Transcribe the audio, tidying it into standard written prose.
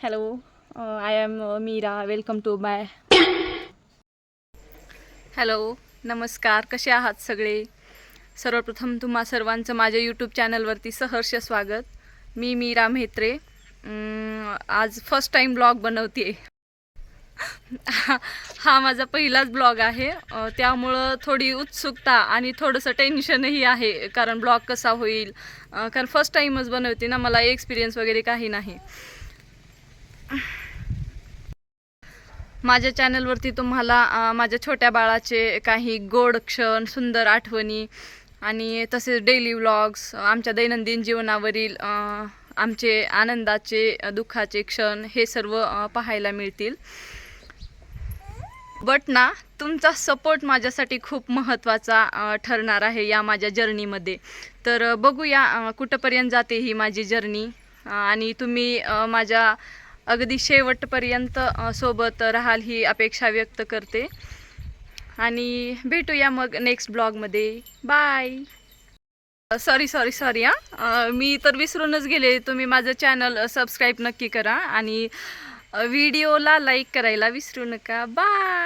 Hello, I am Meera. Welcome to my. Hello, नमस्कार. कसे आहात सगळे? सर्वप्रथम तुम्हा सर्वांचं माझ्या यूट्यूब चॅनलवरती सहर्ष स्वागत. मी मीरा म्हेत्रे. आज फर्स्ट टाईम ब्लॉग बनवते. हा माझा पहिलाच ब्लॉग आहे, त्यामुळं थोडी उत्सुकता आणि थोडंसं टेन्शनही आहे. कारण ब्लॉग कसा होईल, कारण फर्स्ट टाईमच बनवते ना, मला एक्सपिरियन्स वगैरे काही नाही. माझ्या चॅनलवरती तुम्हाला माझ्या छोट्या बाळाचे काही गोड क्षण, सुंदर आठवणी आणि तसेच डेली व्लॉग्स, आमच्या दैनंदिन जीवनावरील आमचे आनंदाचे, दुःखाचे क्षण हे सर्व पाहायला मिळतील. बट ना, तुमचा सपोर्ट माझ्यासाठी खूप महत्त्वाचा ठरणार आहे या माझ्या जर्नीमध्ये. तर बघूया कुठंपर्यंत जाते ही माझी जर्नी, आणि तुम्ही माझ्या अगदी शेवटपर्यंत सोबत राहाल ही अपेक्षा व्यक्त करते. आणि भेटूया मग नेक्स्ट ब्लॉगमध्ये. बाय. सॉरी मी तर विसरूनच गेले. तुम्ही माझं चॅनल सबस्क्राईब नक्की करा आणि व्हिडिओला लाईक करायला विसरू नका. बाय.